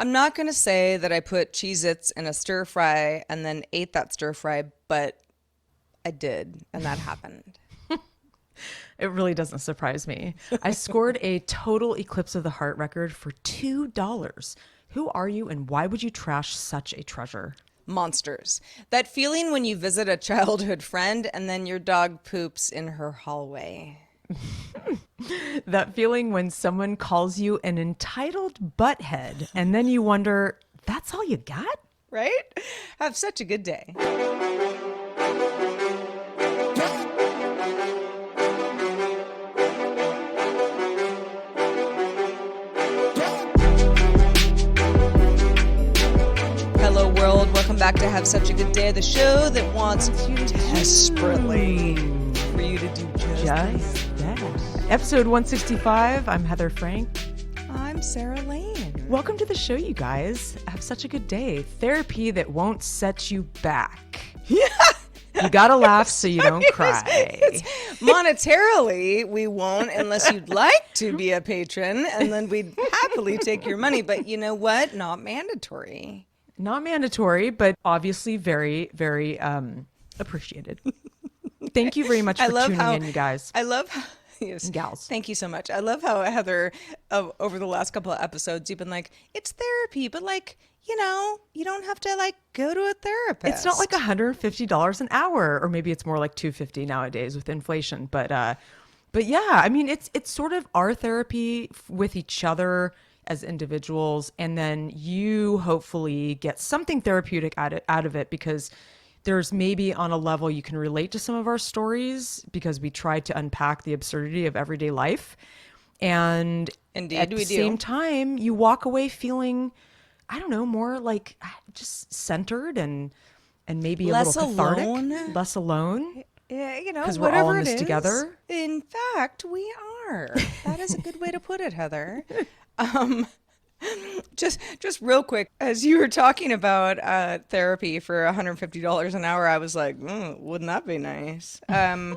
I'm not going to say that I put Cheez-Its in a stir fry and then ate that stir fry, but I did, and that happened. It really doesn't surprise me. I scored a total eclipse of the heart record for $2. Who are you and why would you trash such a treasure? Monsters. That feeling when you visit a childhood friend and then your dog poops in her hallway. That feeling when someone calls you an entitled butthead and then you wonder, that's all you got? Right? Have such a good day. Hello, world. Welcome back to Have Such a Good Day, the show that wants you desperately for you to do just that. Episode 165. I'm Heather Frank. I'm Sarah Lane. Welcome to the show, you guys. Have such a good day. Therapy that won't set you back. Yeah. You gotta laugh so you don't cry. Monetarily, we won't unless you'd like to be a patron, and then we'd happily take your money. But you know what? Not mandatory. Not mandatory, but obviously very, very appreciated. Thank you very much for tuning in, you guys. I love how, yes, gals. Thank you so much. I love how Heather, over the last couple of episodes, you've been like, it's therapy, but like, you know, you don't have to like go to a therapist. It's not like $150 an hour, or maybe it's more like $250 nowadays with inflation. But yeah, I mean, it's sort of our therapy with each other as individuals, and then you hopefully get something therapeutic out of it because there's maybe on a level you can relate to some of our stories because we try to unpack the absurdity of everyday life, and indeed at the same time you walk away feeling, I don't know, more like just centered and maybe less a little cathartic, alone. less alone. Yeah, you know, because we're all in this together. In fact, we are. That is a good way to put it, Heather. Just real quick, as you were talking about therapy for $150 an hour, I was like, wouldn't that be nice? The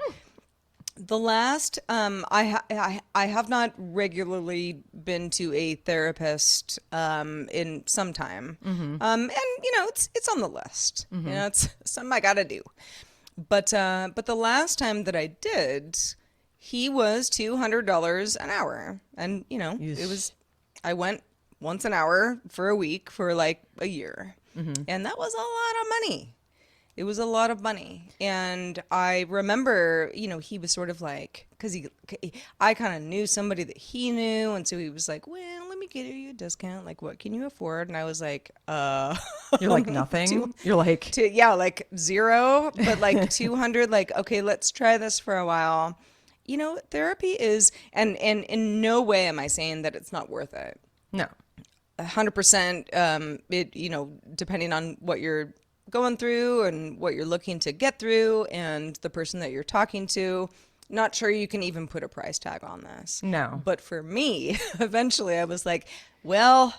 last, I have not regularly been to a therapist in some time, and you know it's on the list. You know, it's something I got to do. But the last time that I did, he was $200 an hour, and you know I went once an hour for a week for like a year, and that was a lot of money. It was a lot of money. And I remember, you know, he was sort of like, because I kind of knew somebody that he knew. And so he was like, well, let me get you a discount. Like, what can you afford? And I was like, You're like nothing. You're like, yeah, like zero, but like 200, like, okay, let's try this for a while. You know, therapy is, and in no way am I saying that it's not worth it. no. 100%, it, you know, depending on what you're going through and what you're looking to get through and the person that you're talking to. Not sure you can even put a price tag on this. No. But for me, eventually I was like, well,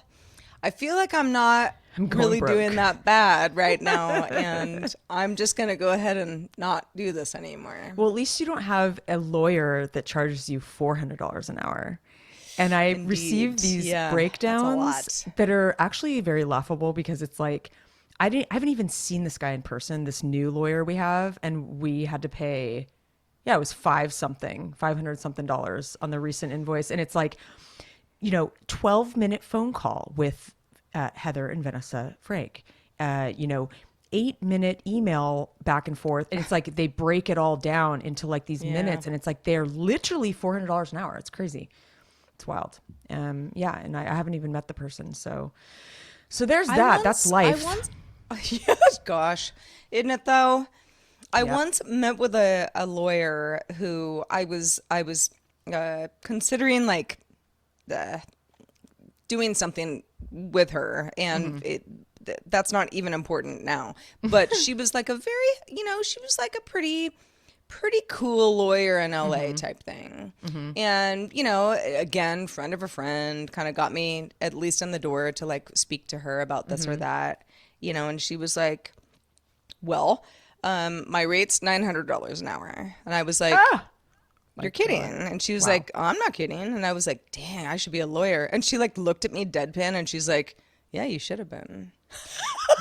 I feel like I'm not really broke. doing that bad right now. And I'm just going to go ahead and not do this anymore. Well, at least you don't have a lawyer that charges you $400 an hour. And I received these breakdowns that are actually very laughable because it's like, I haven't even seen this guy in person, this new lawyer we have, and we had to pay, it was $500 something on the recent invoice. And it's like, you know, 12-minute phone call with Heather and Vanessa Frank, you know, 8-minute email back and forth. And it's like they break it all down into like these minutes, and it's like they're literally $400 an hour. It's crazy. It's wild. And I haven't even met the person. So there's that. That's life. Yes, gosh. Isn't it though? I once met with a lawyer who I was considering like doing something with her, and that's not even important now. But she was like a pretty cool lawyer in LA type thing. And, you know, again, friend of a friend kind of got me at least in the door to like speak to her about this or that, you know, and she was like, well, my rate's $900 an hour. And I was like, you're kidding. And she was like, oh, I'm not kidding. And I was like, dang, I should be a lawyer. And she like looked at me deadpan and she's like, Yeah, you should have been.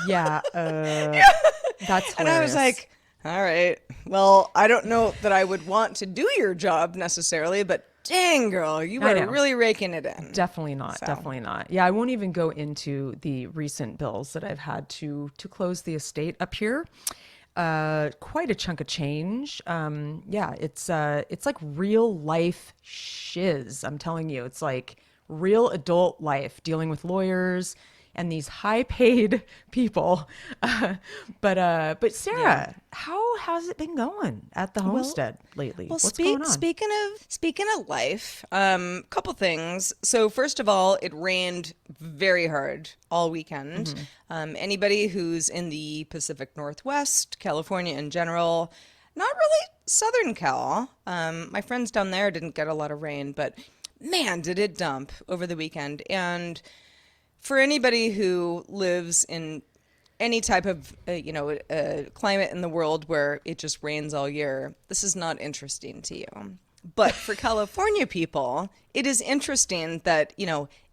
Yeah, that's And I was hilarious. like, all right, well, I don't know that I would want to do your job necessarily, but dang, girl, you I are know. really raking it in. Definitely not. So, Definitely not. Yeah, I won't even go into the recent bills that I've had to close the estate up here. Quite a chunk of change. Yeah, it's like real life shiz. I'm telling you, it's like real adult life dealing with lawyers and these high paid people. But yeah. Sarah, how's it been going at the Well, homestead lately? Well, What's going on? speaking of life, couple things. So first of all, it rained very hard all weekend. Hmm. Anybody who's in the Pacific Northwest, California in general, not really Southern Cal. My friends down there didn't get a lot of rain, but man, did it dump over the weekend. And for anybody who lives in any type of climate in the world where it just rains all year, this is not interesting to you. But for California people, it is interesting that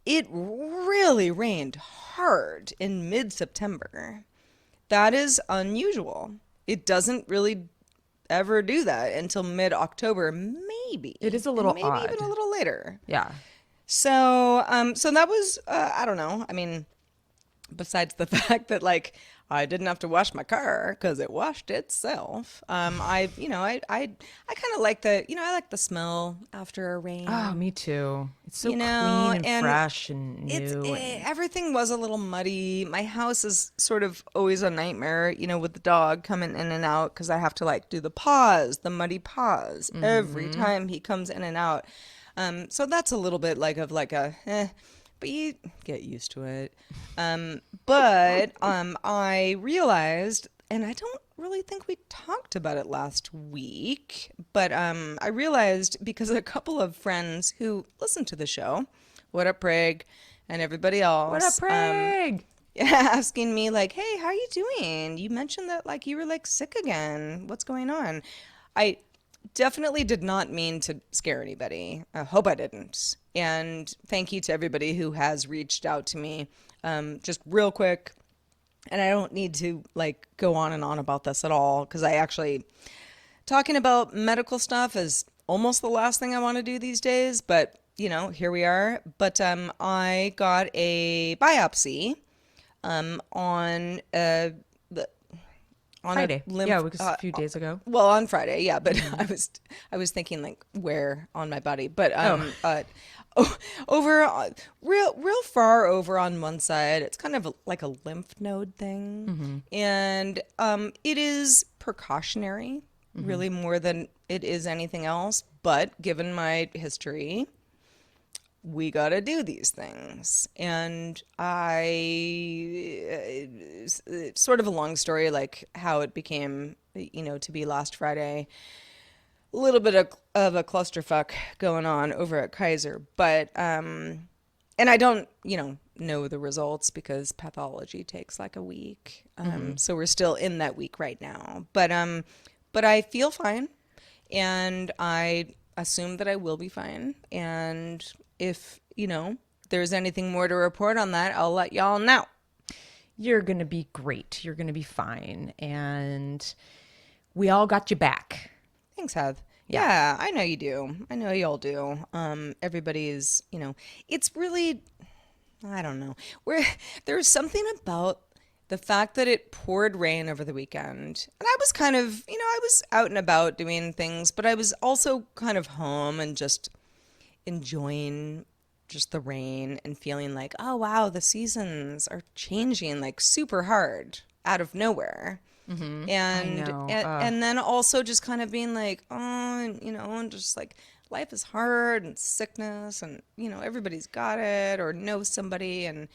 it really rained hard in mid-September. That is unusual. It doesn't really ever do that until mid-October, It maybe, is a and little maybe even a odd. little later. Yeah. So that was, I don't know. I mean, besides the fact that like I didn't have to wash my car because it washed itself. I kind of like I like the smell after a Oh, rain, me too. It's so clean and and fresh and new and everything was a little muddy. My house is sort of always a nightmare, with the dog coming in and out because I have to like do the muddy paws every hmm. time he comes in and out. So that's a little bit like of like a but you get used to it. But I realized, and I don't really think we talked about it last week, but I realized because a couple of friends who listen to the show, What Up Brig, and everybody What up, else, Craig? asking me like, "Hey, how are you doing? You mentioned that like you were like sick again. What's going on?" I definitely did not mean to scare anybody. I hope I didn't. And thank you to everybody who has reached out to me. Just real quick, and I don't need to like go on and on about this at all because I actually talking about medical stuff is almost the last thing I want to do these days, but here we are. But I got a biopsy on the on a Friday. Yeah, lymph it was a few days ago. well, on Friday, yeah, but Hmm. I was thinking like where on my body, but Oh, over real far over on one side. It's kind of like a lymph node thing, hmm. and it is precautionary, Hmm. really more than it is anything else. But given my history, we got to do these things. And it's sort of a long story, like how it became, to be last Friday. A little bit of a clusterfuck going on over at Kaiser, but, and I don't, know the results because pathology takes like a week. Hmm. So we're still in that week right now. But I feel fine and I assume that I will be fine. And if, there's anything more to report on that, I'll let y'all know. You're gonna be great. You're gonna be fine, and we all got you back. Thanks, Heath. Yeah. Yeah, I know you do. I know y'all do. Everybody's, it's really, I don't know. Where there's something about the fact that it poured rain over the weekend. And I was kind of, I was out and about doing things, but I was also kind of home and just enjoying just the rain and feeling like, oh wow, the seasons are changing like super hard out of nowhere. Hmm. I And know. and then also just kind of being like, oh, and just like life is hard and sickness and everybody's got it or knows somebody and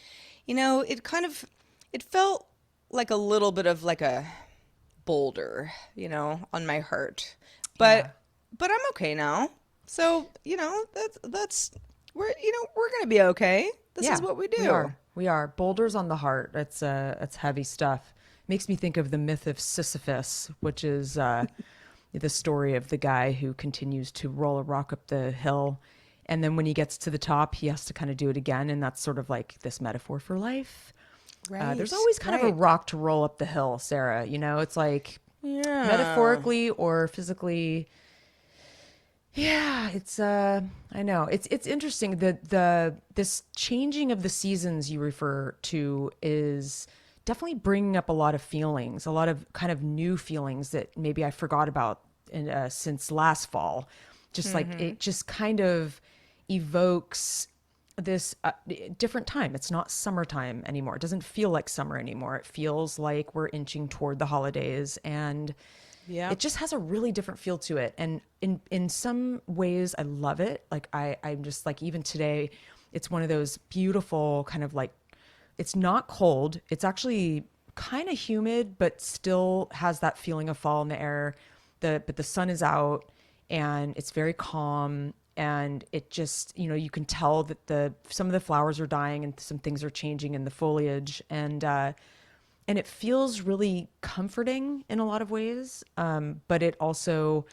it kind of it felt like a little bit of like a boulder, on my heart. Yeah. But I'm okay now. So, that's we're going to be okay. This is Yeah. what we We do. are. We are. Boulders on the heart. It's heavy stuff. Makes me think of the myth of Sisyphus, which is the story of the guy who continues to roll a rock up the hill And then when he gets to the top, he has to kind of do it again. And that's sort of like this metaphor for life. Right. There's always kind of a rock to roll up the hill, Sarah. You know, it's like Yeah. metaphorically or physically. Yeah, it's I know. It's interesting that this changing of the seasons you refer to is definitely bringing up a lot of feelings, a lot of kind of new feelings that maybe I forgot about since last fall. Just like it just kind of evokes this different time. It's not summertime anymore. It doesn't feel like summer anymore. It feels like we're inching toward the holidays, and Yeah. it just has a really different feel to it. And in some ways I love it. Like I'm just like, even today, it's one of those beautiful kind of like, it's not cold. It's actually kind of humid, but still has that feeling of fall in the air. But the sun is out and it's very calm. And it just, you know, you can tell that some of the flowers are dying and some things are changing in the foliage. And it feels really comforting in a lot of ways. But it also,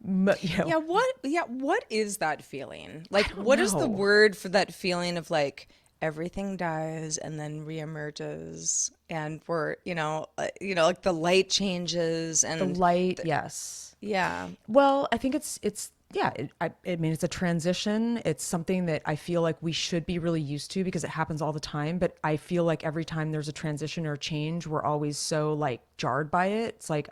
you know, What is that feeling? I Like, don't what is the know. word for that feeling of like everything dies and then reemerges and like the light changes The and light, yes. yeah. Well, I think it's yeah. I mean, it's a transition. It's something that I feel like we should be really used to because it happens all the time. But I feel like every time there's a transition or a change, we're always so like jarred by it. It's like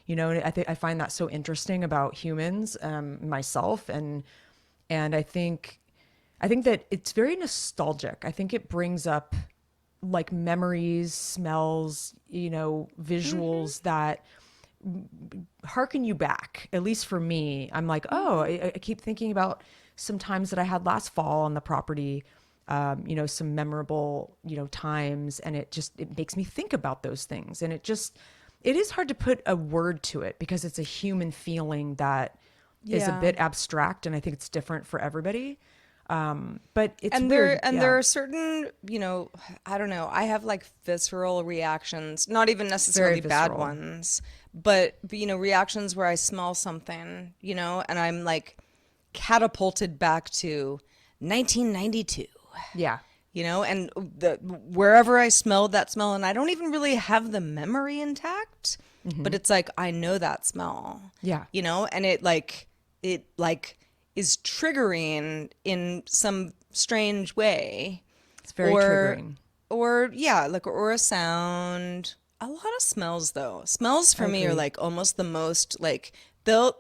you know. And I think I find that so interesting about humans, myself, and I think that it's very nostalgic. I think it brings up like memories, smells, you know, visuals that harken you back. At least for me, I'm like, oh, I keep thinking about some times that I had last fall on the property, you know, some memorable, you know, times, and it makes me think about those things. And it is hard to put a word to it because it's a human feeling that is a Yeah. bit abstract, and I think it's different for everybody. But it's And weird, there yeah. are certain, I don't know, I have like visceral reactions, not even It's very necessarily bad visceral. ones, but reactions where I smell something, and I'm like catapulted back to 1992. Yeah, And wherever I smelled that smell, and I don't even really have the memory intact, but it's like I know that smell, yeah. and it like is triggering in some strange way, It's very or triggering. yeah, like or a sound. A lot of smells though. Smells I for me are agree. like almost the most like they'll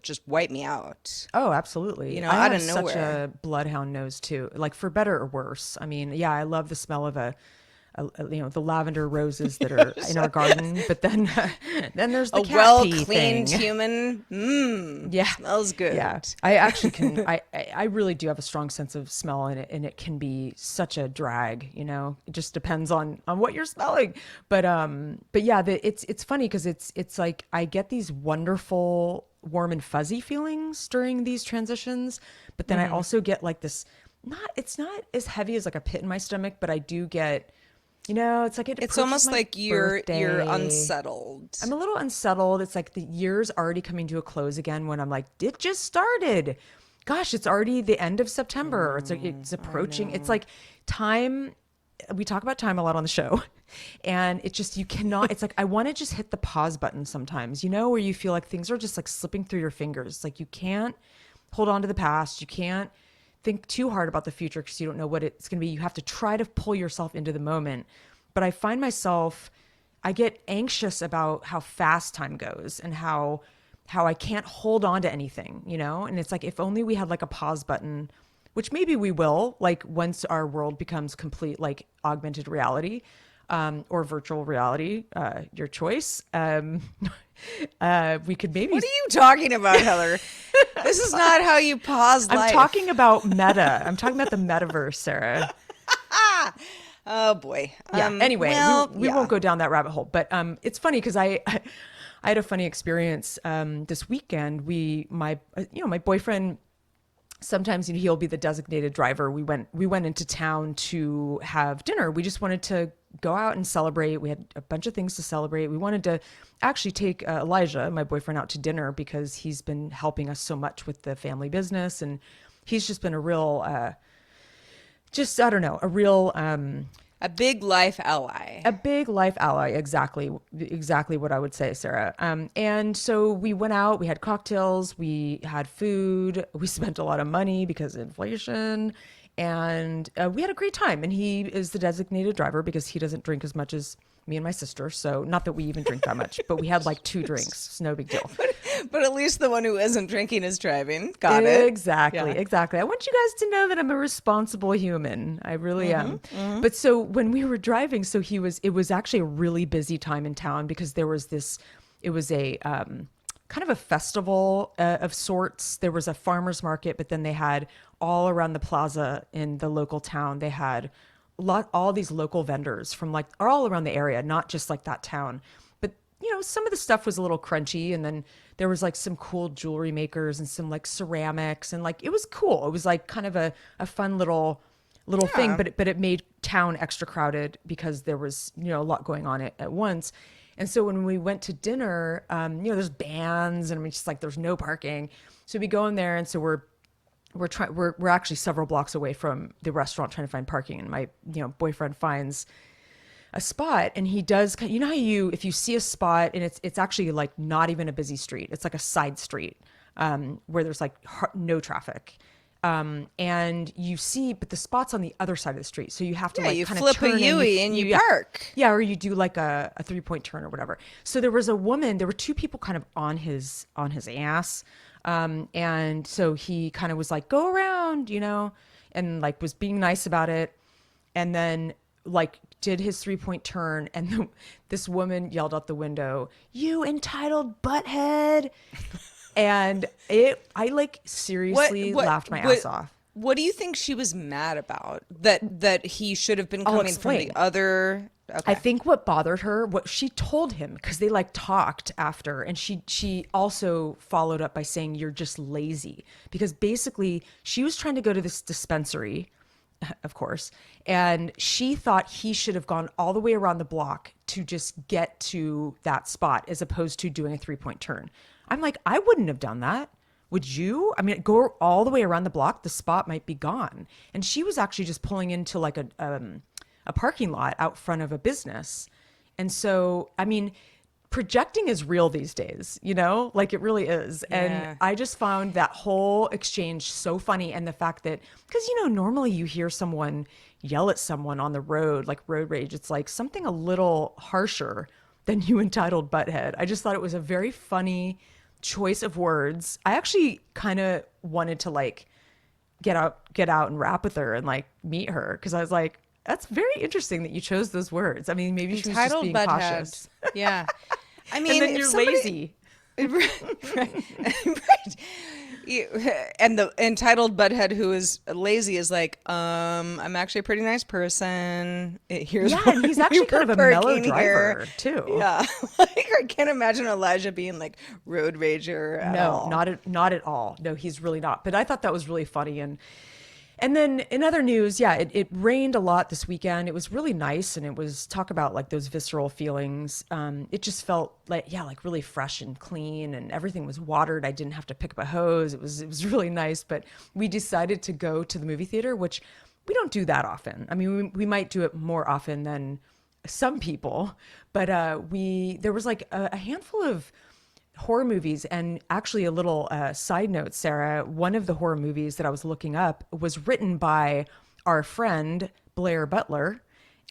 just wipe me out, Oh, absolutely. I out have of such nowhere. a bloodhound nose too, like for better or worse. I mean, yeah, I love the smell of you know, the lavender roses that are in our garden, but then then there's the A cat well pee cleaned thing. human, Yeah. smells Yeah. good. I actually can I really do have a strong sense of smell in it, and it can be such a drag, you know. It just depends on what you're smelling. But yeah, it's funny because it's like I get these wonderful warm and fuzzy feelings during these transitions, but then I also get like this, not it's not as heavy as like a pit in my stomach, but I do get, you know, it's like it It's approaches almost my like you're birthday. unsettled. I'm a little unsettled. It's like the year's already coming to a close again when I'm like, it just started. Gosh, it's already the end of September. It's I approaching. It's know. like time. We talk about time a lot on the show, and it's just you cannot. It's like I want to just hit the pause button sometimes, you know, where you feel like things are just like slipping through your fingers. Like you can't hold on to the past. You can't think too hard about the future because you don't know what it's going to be. You have to try to pull yourself into the moment. But I find myself, I get anxious about how fast time goes and how I can't hold on to anything, you know? And it's like if only we had like a pause button, which maybe we will, like once our world becomes complete like augmented reality, or virtual reality, your choice. We could maybe What are you talking about, Heather? This is not how you pause I'm talking life. about meta. I'm talking about the metaverse, Sarah. Oh boy. Yeah. Anyway, Well, we won't yeah. go down that rabbit hole. But it's funny because I had a funny experience this weekend. My you know, my boyfriend, sometimes, you know, he'll be the designated driver. We went into town to have dinner. We just wanted to go out and celebrate. We had a bunch of things to celebrate. We wanted to actually take Elijah, my boyfriend, out to dinner because he's been helping us so much with the family business. And he's just been a real, I don't know, a real, a big life ally. a big life ally. Exactly what I would say, Sarah. And so we went out, we had cocktails, we had food, we spent a lot of money because of inflation, and we had a great time. And he is the designated driver because he doesn't drink as much as me and my sister. So not that we even drink that much, but we had like 2 drinks. It's no big deal. But at least the one who isn't drinking is driving. Got it. Exactly. I want you guys to know that I'm a responsible human. I really am. But so when we were driving, it was actually a really busy time in town because it was a kind of a festival of sorts. There was a farmer's market, but then they had all around the plaza in the local town, they had all these local vendors from like all around the area, not just like that town. But some of the stuff was a little crunchy, and then there was like some cool jewelry makers and some like ceramics, and like it was cool. It was like kind of a fun little thing, but it made town extra crowded because there was a lot going on at once. And so when we went to dinner, there's bands, and just like there's no parking, so we go in there, and so we're actually several blocks away from the restaurant trying to find parking, and my boyfriend finds a spot, and he does, how if you see a spot and it's actually like not even a busy street, it's like a side street where there's like no traffic, and but the spot's on the other side of the street, so you have to you kind flip of turn a Yui and you park, or you do like a 3-point turn or whatever. So there were 2 people kind of on his ass. And so he kind of was like, go around, and like was being nice about it. And then like did his 3-point turn. And this woman yelled out the window, "You entitled butthead." And I like seriously laughed my ass off. What do you think she was mad about? That he should have been coming from the other. Okay. I think what bothered her, what she told him, because they like talked after, and she also followed up by saying, "You're just lazy," because basically she was trying to go to this dispensary, of course, and she thought he should have gone all the way around the block to just get to that spot as opposed to doing a 3-point turn. I'm like, I wouldn't have done that. Would you? I mean, go all the way around the block, the spot might be gone. And she was actually just pulling into like a parking lot out front of a business. And so, I mean, projecting is real these days, like it really is. Yeah. And I just found that whole exchange so funny. And the fact that, because, normally you hear someone yell at someone on the road, like road rage, it's like something a little harsher than "you entitled butthead." I just thought it was a very funny choice of words. I actually kind of wanted to like get out and rap with her and like meet her, because I was like, that's very interesting that you chose those words. I mean, maybe she was just being cautious. Yeah. I mean, and then you're lazy. Right. And the entitled butthead who is lazy is like, I'm actually a pretty nice person. Here's and he's actually kind of a mellow driver too. Yeah. Like, I can't imagine Elijah being like road rager at all. Not at all. No, he's really not. But I thought that was really funny. And then in other news, it rained a lot this weekend. It was really nice, and it was talk about like those visceral feelings. It just felt like really fresh and clean, and everything was watered. I didn't have to pick up a hose. It was really nice. But we decided to go to the movie theater, which we don't do that often. I mean, we might do it more often than some people, but there was like a handful of horror movies. And actually, a little side note, Sarah, one of the horror movies that I was looking up was written by our friend Blair Butler,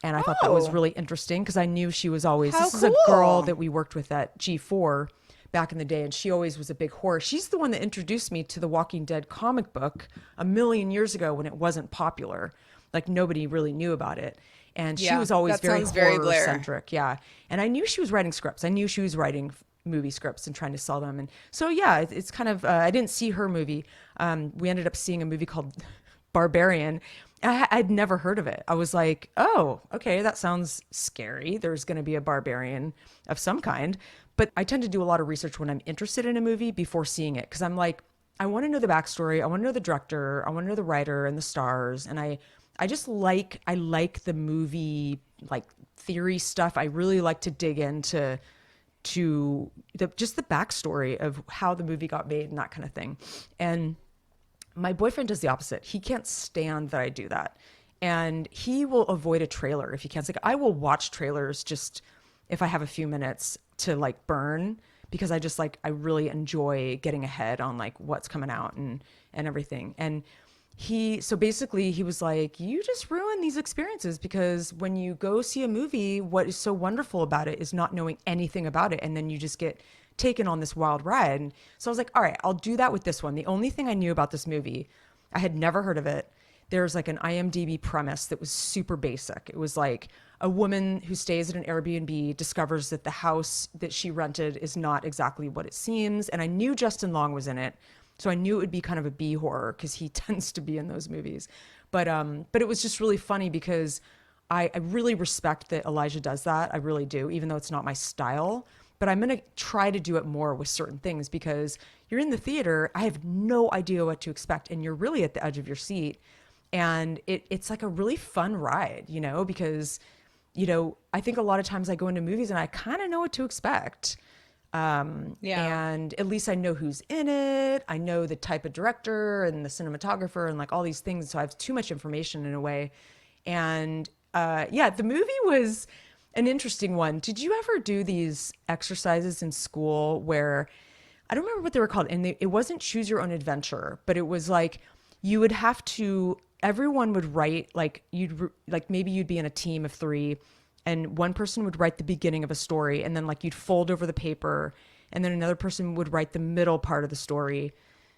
and I thought that was really interesting because I knew she was always How this is a cool. girl that we worked with at G4 back in the day, and she always was a big horror. She's the one that introduced me to the Walking Dead comic book a million years ago when it wasn't popular, like nobody really knew about it. And she was always very horror centric. Yeah. And I knew she was writing scripts. I knew she was writing movie scripts and trying to sell them. And so, it's kind of, I didn't see her movie. We ended up seeing a movie called Barbarian. I'd never heard of it. I was like, oh, okay, that sounds scary. There's going to be a barbarian of some kind. But I tend to do a lot of research when I'm interested in a movie before seeing it. Cause I'm like, I want to know the backstory. I want to know the director. I want to know the writer and the stars. And I I like the movie like theory stuff. I really like to dig into just the backstory of how the movie got made and that kind of thing. And my boyfriend does the opposite. He can't stand that I do that. And he will avoid a trailer if he can. It's like I will watch trailers just if I have a few minutes to like burn, because I just like I really enjoy getting ahead on like what's coming out and everything. And so basically he was like, you just ruin these experiences, because when you go see a movie, what is so wonderful about it is not knowing anything about it, and then you just get taken on this wild ride. And so I was like, all right, I'll do that with this one. The only thing I knew about this movie, I had never heard of it. There's like an IMDb premise that was super basic. It was like a woman who stays at an Airbnb discovers that the house that she rented is not exactly what it seems. And I knew Justin Long was in it, so I knew it would be kind of a B horror because he tends to be in those movies. But it was just really funny because I really respect that Elijah does that. I really do, even though it's not my style. But I'm going to try to do it more with certain things, because you're in the theater, I have no idea what to expect, and you're really at the edge of your seat. And it's like a really fun ride, you know, because, you know, I think a lot of times I go into movies and I kind of know what to expect. Yeah. And at least I know who's in it. I know the type of director and the cinematographer and like all these things. So I have too much information in a way. And yeah, the movie was an interesting one. Did you ever do these exercises in school where I don't remember what they were called, and it wasn't choose your own adventure, but it was like you would have to, everyone would write, like like maybe you'd be in a team of three, and one person would write the beginning of a story, and then like you'd fold over the paper, and then another person would write the middle part of the story,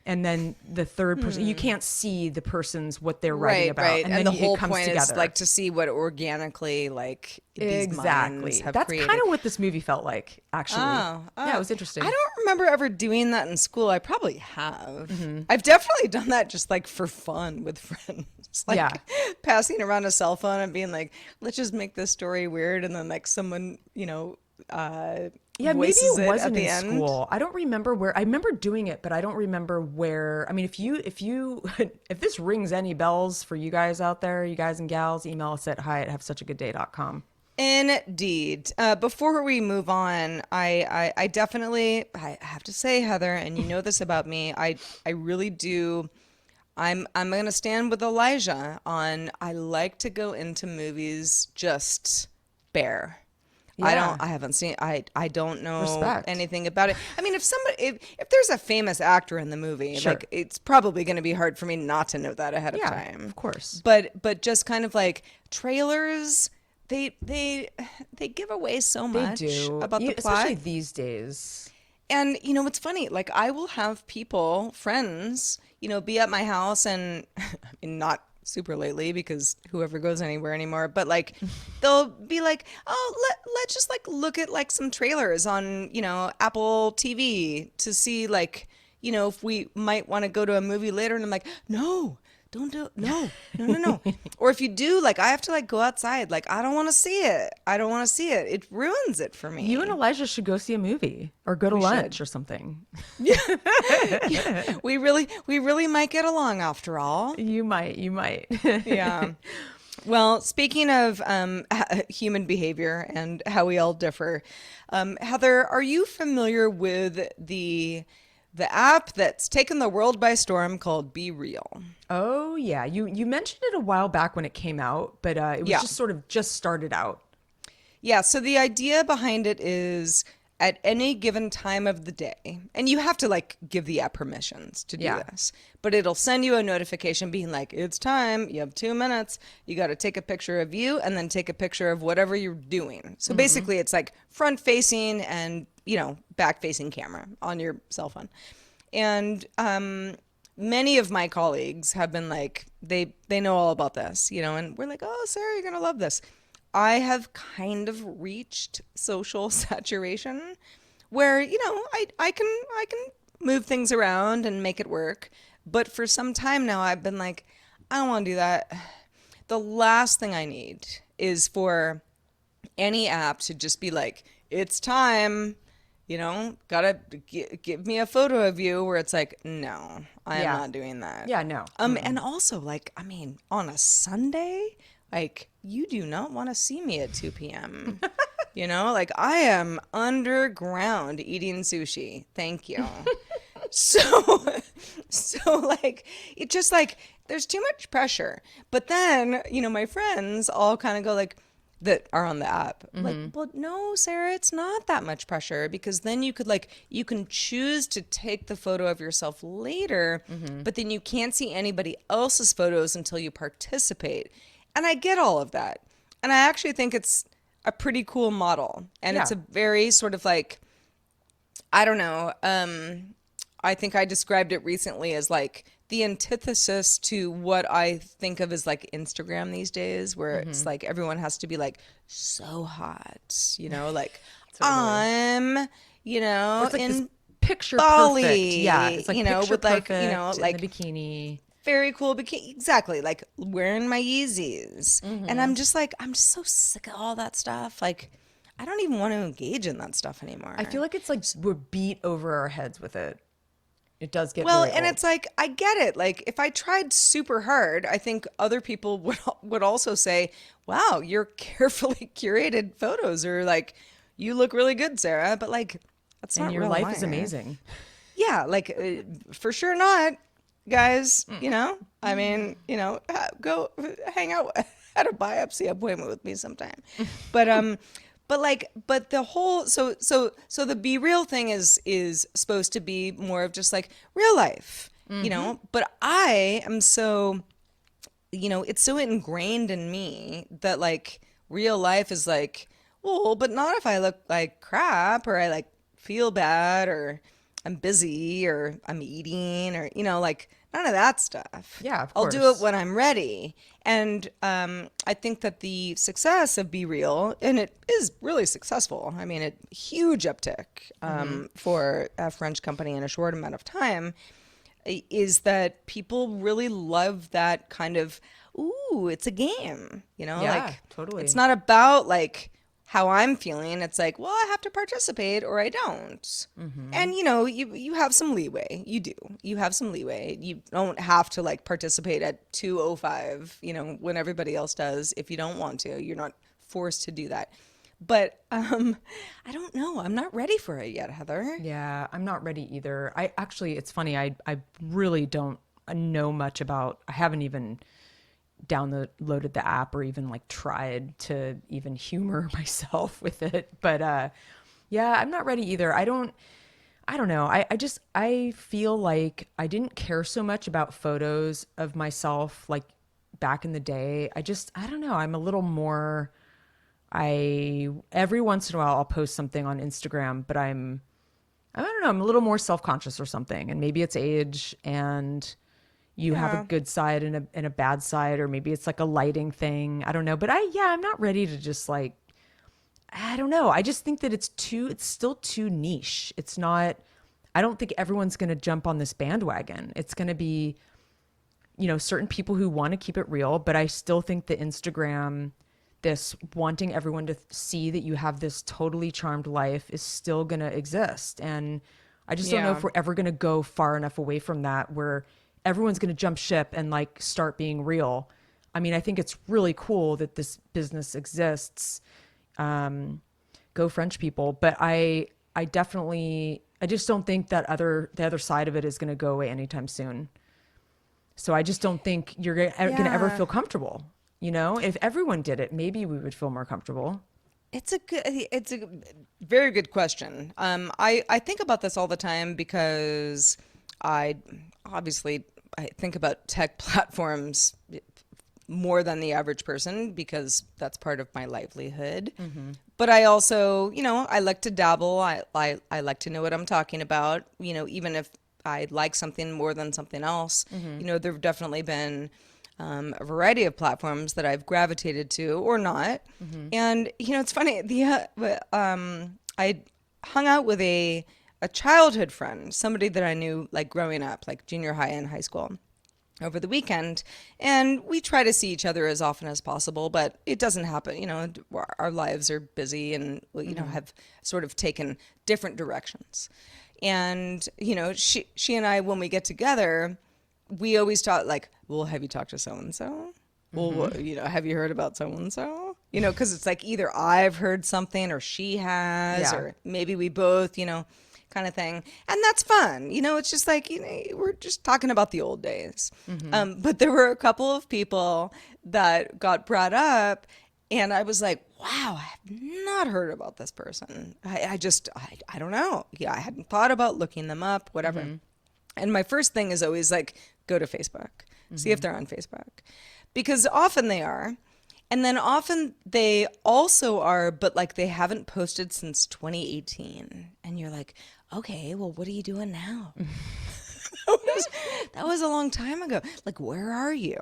and then the third person, you can't see the person's what they're writing Right, about, right. and And then the it whole comes point is together. like to see what organically like these minds Exactly. have That's kind created. of what this movie felt like, actually. Oh, Yeah, it oh. was I interesting. don't remember ever doing that in school. I probably have. I've definitely done that just like for fun with friends. Like Yeah. passing around a cell phone and being like, let's just make this story weird. And then like someone, Yeah, maybe voices it it at wasn't the in end. school. I don't remember where. I remember doing it, but I don't remember where. I mean, if you if this rings any bells for you guys out there, you guys and gals, email us at hi@havessuchagoodday.com. Indeed. Before we move on, I definitely I have to say, Heather, and you know this about me, I really do. I'm gonna stand with Elijah on I like to go into movies just bare. Yeah. I haven't seen I don't know Respect. anything about it. I mean, if there's a famous actor in the movie, Sure. like it's probably going to be hard for me not to know that ahead of Yeah, time. of course. But just kind of like trailers, they give away so They much do, about the plot. especially these days. And you know, it's funny, like I will have people, friends, be at my house and I mean not super lately because whoever goes anywhere anymore, but like they'll be like, "Oh, let's just like look at like some trailers on, Apple TV to see like, if we might want to go to a movie later." And I'm like, "No. Don't do it. No, no, no, no." Or if you do, like, I have to like go outside. Like, I don't want to see it. I don't want to see it. It ruins it for You and me. Elijah should go see a movie or go to We lunch should. or something. We really might get along after all. You might. Yeah. Well, speaking of human behavior and how we all differ, Heather, are you familiar with the app that's taken the world by storm called Be Real? Oh yeah, you mentioned it a while back when it came out, but it was Yeah. just sort of just started out. Yeah, so the idea behind it is at any given time of the day, and you have to like give the app permissions to do Yeah. this, but it'll send you a notification being like, it's time, you have 2 minutes, you got to take a picture of you and then take a picture of whatever you're doing. So basically, it's like front facing and, back facing camera on your cell phone. And many of my colleagues have been like, they know all about this, and we're like, oh, Sarah, you're going to love this. I have kind of reached social saturation where, I can move things around and make it work. But for some time now, I've been like, I don't want to do that. The last thing I need is for any app to just be like, it's time, Gotta give me a photo of you where it's like, no, I am Yeah. not doing that. Yeah, no. And also, like, I mean, on a Sunday, like, you do not want to see me at 2 p.m. Like, I am underground eating sushi. Thank you. So, so like, it just like, there's too much pressure. But then, my friends all kind of go like, that are on the app. Like, well, no, Sarah, it's not that much pressure because then you can choose to take the photo of yourself later, but then you can't see anybody else's photos until you participate. And I get all of that. And I actually think it's a pretty cool model. And it's Yeah. a very sort of like, I don't know. I think I described it recently as like the antithesis to what I think of as like Instagram these days, where it's like everyone has to be like so hot, like Totally. I'm, Or it's like this in picture perfect. Yeah, Bali, it's like picture with like, perfect in the like bikini. very cool bikini. Exactly. Like wearing my Yeezys. And I'm just like, I'm just so sick of all that stuff. Like, I don't even want to engage in that stuff anymore. I feel like it's like we're beat over our heads with it. It does get Well, very and old. it's like I get it. Like if I tried super hard, I think other people would also say, "Wow, your carefully curated photos are like you look really good, Sarah." But like that's And not your real life is life. amazing. Yeah, like for sure not, guys. I mean, go hang out at a biopsy appointment with me sometime. But but the whole so the be real thing is supposed to be more of just like real life, But I am so it's so ingrained in me that like real life is like, well, but not if I look like crap or I like feel bad or I'm busy or I'm eating or, like none of that stuff. Yeah, of I'll do it course. when I'm ready. And I think that the success of Be Real, and it is really successful. I mean, a huge uptick for a French company in a short amount of time is that people really love that kind of, ooh, it's a game, Yeah, like it's totally. not about like how I'm feeling. It's like, well, I have to participate or I don't. And you have some leeway. You do. You have some leeway. You don't have to like participate at 2:05, when everybody else does. If you don't want to, you're not forced to do that. But I don't know. I'm not ready for it yet, Heather. Yeah, I'm not ready either. I actually, it's funny. I really don't know much about. I haven't even downloaded the app or even like tried to even humor myself with it. But yeah, I'm not ready either. I don't know. I feel like I didn't care so much about photos of myself like back in the day. I don't know. I'm a little more I every once in a while I'll post something on Instagram, but I don't know, I'm a little more self-conscious or something. And maybe it's age and you have a Yeah. good side and a bad side, or maybe it's like a lighting thing. I don't know. But I'm not ready to just like I don't know. I just think that it's still too niche. It's not I don't think everyone's gonna jump on this bandwagon. It's gonna be, certain people who want to keep it real, but I still think the Instagram, this wanting everyone to see that you have this totally charmed life is still going to exist. And I just don't know Yeah. if we're ever going to go far enough away from that where everyone's going to jump ship and like start being real. I mean, I think it's really cool that this business exists. Go French people, but I definitely I just don't think that the other side of it is going to go away anytime soon. So I just don't think you're going to ever Yeah. feel comfortable. If everyone did it, maybe we would feel more comfortable. It's a very good question. I think about this all the time because I obviously I think about tech platforms more than the average person because that's part of my livelihood. But I also, I like to dabble. I like to know what I'm talking about, even if I like something more than something else. There have definitely been a variety of platforms that I've gravitated to or not. And, it's funny, I hung out with a childhood friend, somebody that I knew like growing up, like junior high and high school. over the weekend, and we try to see each other as often as possible, but it doesn't happen. Our lives are busy and have sort of taken different directions. And she and I, when we get together, we always talk like, well, have you talked to so and so? Well, have you heard about so and so? Because it's like either I've heard something or she has, Yeah. or maybe we both, kind of thing. And that's fun. It's just like, we're just talking about the old days. But there were a couple of people that got brought up, and I was like, wow, I have not heard about this person. I don't know. Yeah, I hadn't thought about looking them up, whatever. And my first thing is always like, go to Facebook, see if they're on Facebook. Because often they are. And then often they also are, but like they haven't posted since 2018. And you're like, okay, well, what are you doing now? that was a long time ago. Like, where are you?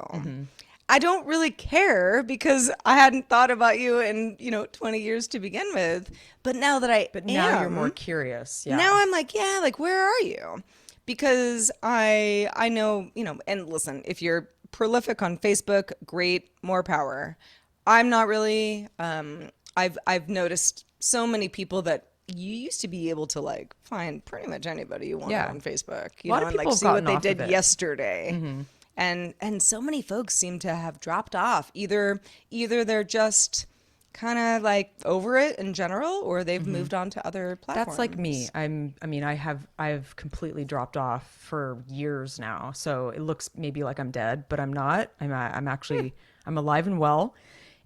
I don't really care because I hadn't thought about you in, 20 years to begin with. But now that But now you're more curious. Yeah. now I'm like, yeah, like, where are you? Because I know, and listen, if you're prolific on Facebook, great, more power. I'm not really. I've noticed so many people that you used to be able to like find pretty much anybody you wanted Yeah. on Facebook, A lot of and like people have see what gotten they off did of it. yesterday. And so many folks seem to have dropped off. Either they're just kind of like over it in general, or they've moved on to other platforms. That's like me. I've completely dropped off for years now. So it looks maybe like I'm dead, but I'm not. I'm actually I'm alive and well.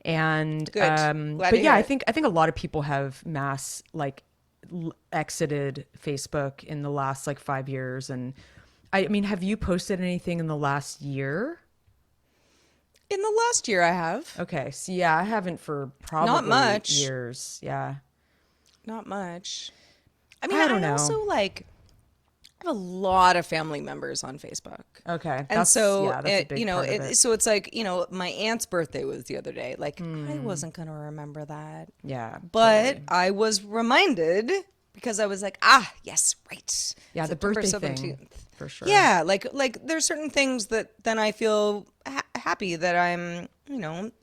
And Good. Glad but to yeah, hear I it. think a lot of people have mass like exited Facebook in the last like 5 years. And I mean, have you posted anything in the last year? In the last year, I have. Okay, so yeah, I haven't for Not probably much. years. Yeah. Not much. I mean, I don't I know. also like I have a lot of family members on Facebook. Okay, And so that's a big part of it. so it's like, my aunt's birthday was the other day. Like I wasn't going to remember that. Yeah, But totally. I was reminded because I was like, yes, right. Yeah, the September birthday thing 17th. for sure. Yeah, like there's certain things that then I feel happy that I'm,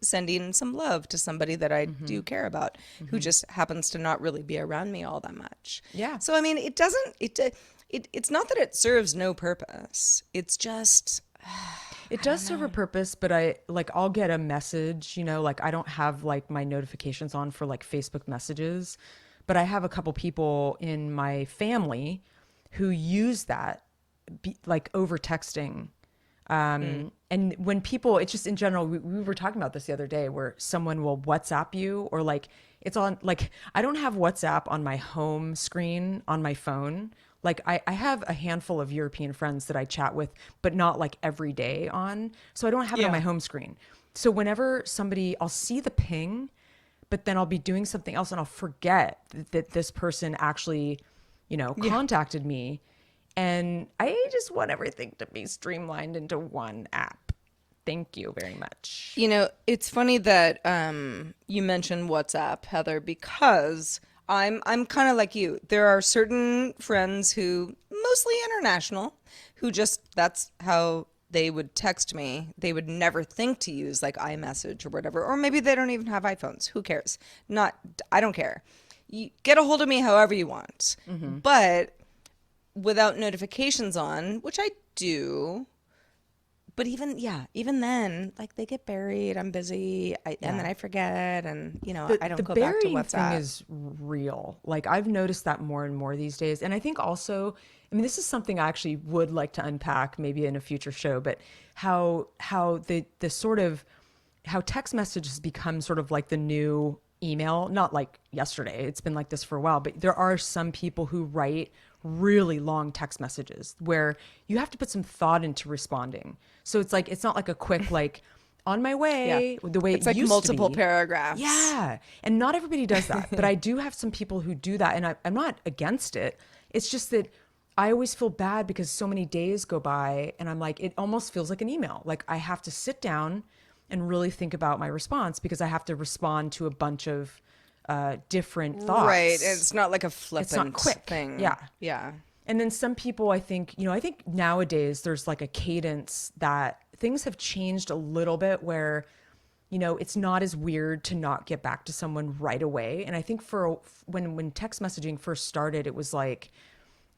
sending some love to somebody that I do care about, who just happens to not really be around me all that much. Yeah. So I mean, it's not that it serves no purpose. It's just It does serve a purpose, but I'll get a message, like I don't have like my notifications on for like Facebook messages, but I have a couple people in my family who use that like over texting. And when people, it's just in general, we were talking about this the other day where someone will WhatsApp you or like it's on, like, I don't have WhatsApp on my home screen on my phone. Like I have a handful of European friends that I chat with, but not like every day on. So I don't have it on my Yeah. home screen. So whenever I'll see the ping, but then I'll be doing something else and I'll forget that this person actually, contacted me. And I just want everything to be streamlined into one app. Thank you very much. It's funny that you mentioned WhatsApp, Heather, because I'm kind of like you. There are certain friends who, mostly international, who just that's how they would text me. They would never think to use like iMessage or whatever, or maybe they don't even have iPhones. Who cares? I don't care. You get a hold of me however you want, but without notifications on, which I do. But even then, like they get buried. I'm busy, and then I forget, and I don't The go back to burying thing WhatsApp. is real. Like I've noticed that more and more these days. And I think also, I mean, this is something I actually would like to unpack maybe in a future show, but how the sort of how text messages become sort of like the new email, not like yesterday. It's been like this for a while, but there are some people who write really long text messages where you have to put some thought into responding. So it's like it's not like a quick like on my way the way It's it like used multiple to be. paragraphs. Yeah. And not everybody does that, but I do have some people who do that, and I'm not against it. It's just that I always feel bad because so many days go by and I'm like, it almost feels like an email. Like I have to sit down and really think about my response because I have to respond to a bunch of different thoughts. Right. It's not like a flippant quick. thing. Yeah. Yeah. And then some people, I think, I think nowadays there's like a cadence that things have changed a little bit where, it's not as weird to not get back to someone right away. And I think when text messaging first started, it was like,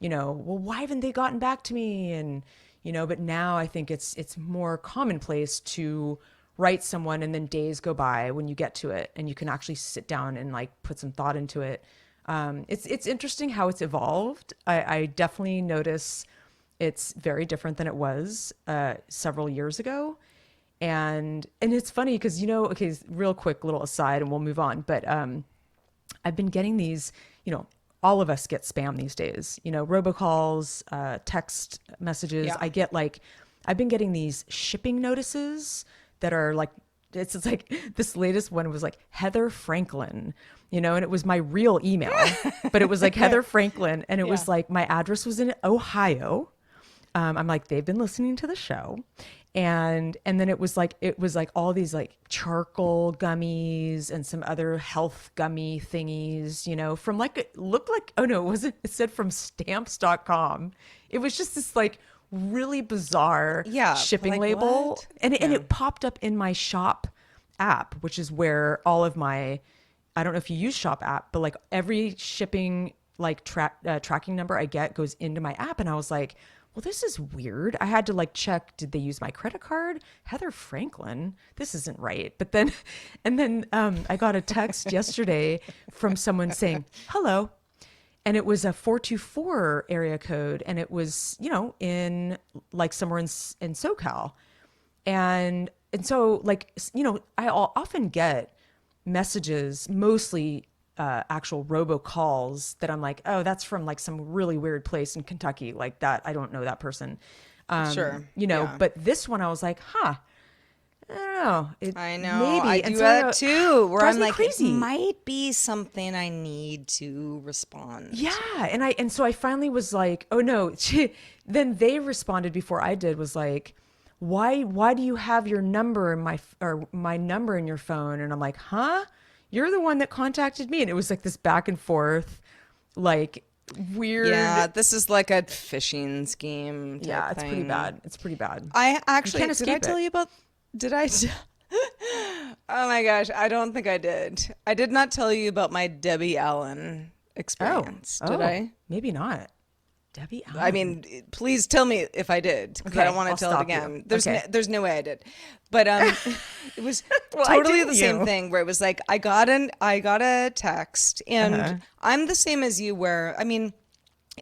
well, why haven't they gotten back to me? And, but now I think it's more commonplace to write someone and then days go by when you get to it and you can actually sit down and like put some thought into it. It's interesting how it's evolved. I definitely notice it's very different than it was several years ago. And it's funny because, okay, real quick little aside and we'll move on. But I've been getting these, all of us get spam these days, robocalls, text messages. Yeah. I've been getting these shipping notices that are like, it's like this latest one was like Heather Franklin, and it was my real email, but it was like Heather Franklin. And it was like, my address was in Ohio. I'm like, they've been listening to the show. And then it was like all these like charcoal gummies and some other health gummy thingies, from like, it looked like, oh no, it said from stamps.com. It was just this like really bizarre shipping like label. what? And it popped up in my shop app, which is where all of my, I don't know if you use shop app, but like every shipping like tracking number I get goes into my app. And I was like, well, this is weird. I had to like check, did they use my credit card? Heather Franklin, this isn't right. But then, I got a text yesterday from someone saying, hello. And it was a 424 area code. And it was, in like somewhere in SoCal. And so like, I'll often get messages, mostly actual robocalls that I'm like, oh, that's from like some really weird place in Kentucky, like that. I don't know that person. Sure. But this one I was like, I don't know. I know. Maybe. I do that too, where I'm like, crazy. It might be something I need to respond. Yeah. And so I finally was like, oh no. Then they responded before I did, was like, why do you have your number in my number in your phone? And I'm like, huh? You're the one that contacted me. And it was like this back and forth, like weird. Yeah, this is like a phishing scheme. Yeah, it's thing. pretty bad. It's pretty bad. I actually, You can't did I escape tell it. you about, did I? Oh my gosh, I don't think I did. I did not tell you about my Debbie Allen experience, did I? Maybe not. Debbie Allen. I mean, please tell me if I did, because I don't want I'll to tell it stop again. you. There's no way I did, but it was Well, totally didn't the same you? thing where it was like I got a text, and I'm the same as you. Where I mean,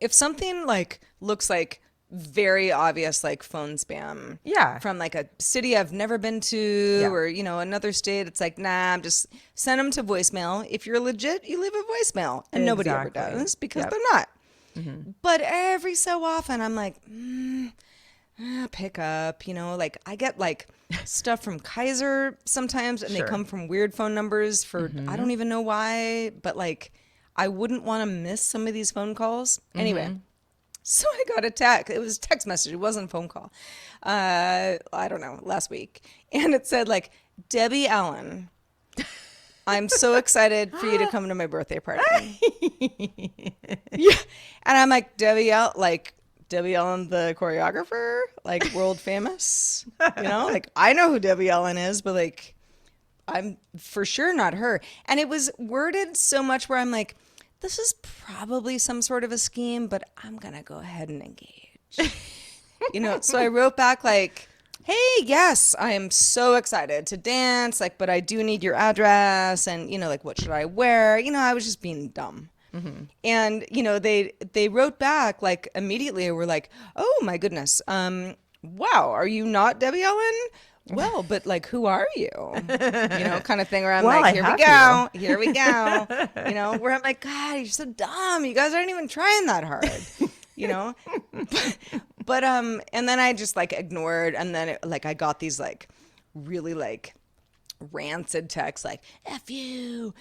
if something like looks like very obvious like phone spam, from like a city I've never been to, or another state, it's like, nah, I'm just send them to voicemail. If you're legit, you leave a voicemail, and nobody ever does because they're not. But every so often I'm like, pick up, like I get like stuff from Kaiser sometimes, and they come from weird phone numbers for I don't even know why, but like I wouldn't want to miss some of these phone calls. Anyway, so I got a text. It was a text message. It wasn't a phone call. I don't know, last week. And it said like, Debbie Allen, I'm so excited for you to come to my birthday party. Yeah. And I'm like, Debbie Allen, the choreographer, like world famous, like I know who Debbie Allen is, but like, I'm for sure not her. And it was worded so much where I'm like, this is probably some sort of a scheme, but I'm going to go ahead and engage. So I wrote back like, hey, yes, I am so excited to dance, like, but I do need your address, and, like, what should I wear? I was just being dumb. And, they wrote back, like, immediately, were like, oh, my goodness, wow, are you not Debbie Allen? Well, but, like, who are you? Kind of thing, where I'm like, here we go, where I'm like, God, you're so dumb. You guys aren't even trying that hard. But and then I just like ignored, and then I got these like really like rancid texts like F you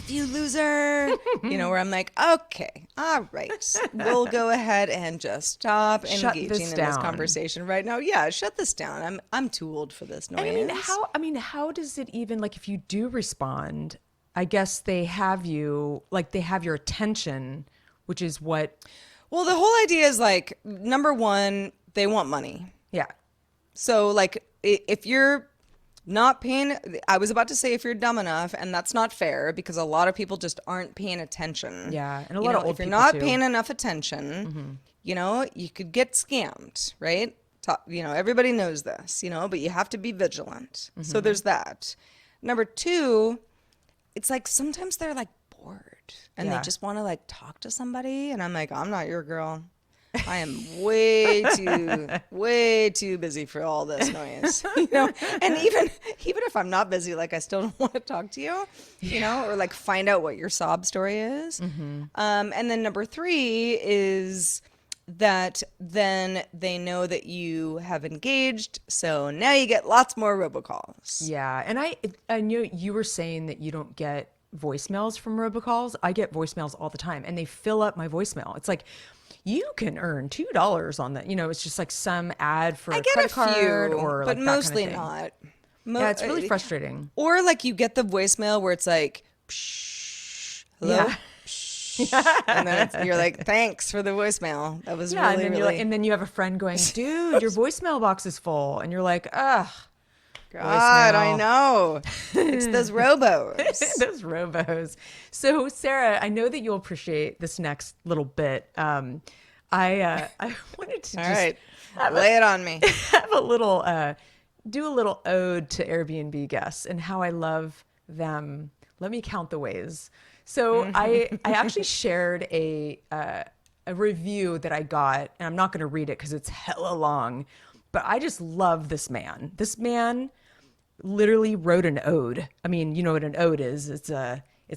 loser, where I'm like, okay, all right, we'll go ahead and just stop engaging in this conversation right now. Yeah, shut this down. I'm too old for this noise. How does it even, like, if you do respond, I guess they have your attention, which is what. Well, the whole idea is like, number one, they want money. Yeah. So, like, if you're not paying, I was about to say if you're dumb enough, and that's not fair because a lot of people just aren't paying attention. Yeah. And a You lot know, of if old you're people not too. paying enough attention, you know, you could get scammed, right? You know, everybody knows this, you know, but you have to be vigilant. So there's that. Number two, it's like sometimes they're like bored and they Yeah. just want to like talk to somebody. And I'm like, I'm not your girl. I am way too busy for all this noise, you know. And even if I'm not busy, like I still don't want to talk to you, you know, or like find out what your sob story is. And then number three is that then they know that you have engaged, so now you get lots more robocalls. Yeah. And I knew you were saying that you don't get voicemails from robocalls. I get voicemails all the time and they fill up my voicemail. It's like, you can earn $2 on that. You know, it's just like some ad for I a get credit a card few, or but like that kind of mostly thing. not. Yeah, it's really frustrating. Or like you get the voicemail where it's like, Psh, hello, Yeah. Psh, and then you're like, thanks for the voicemail. That was Yeah, and really, then you're like, really, and then you have a friend going, "Dude, your voicemail box is full," and you're like, "Ugh, God, I voicemail." know. It's those robos. Those robos. So, Sarah, I know that you'll appreciate this next little bit. I wanted to All just right, lay it on me. have a little do a little ode to Airbnb guests and how I love them. Let me count the ways. So I actually shared a review that I got, and I'm not going to read it because it's hella long, but I just love this man. This man literally wrote an ode. I mean, you know what an ode is? It's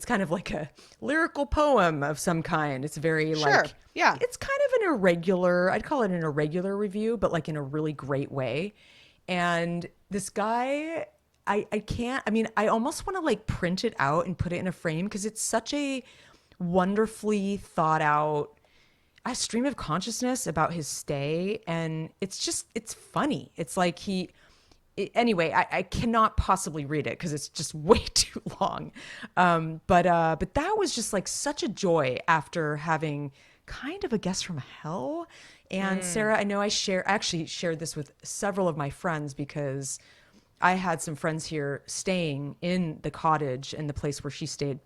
kind of like a lyrical poem of some kind. It's very Sure, like yeah. it's kind of an irregular, I'd call it an irregular review, but like in a really great way. And this guy, I can't, I mean, I almost want to like print it out and put it in a frame because it's such a wonderfully thought out a stream of consciousness about his stay. And it's just, it's funny. It's like anyway, I cannot possibly read it because it's just way too long. But that was just like such a joy after having kind of a guest from hell. And Sarah, I know I actually shared this with several of my friends because I had some friends here staying in the cottage and the place where she stayed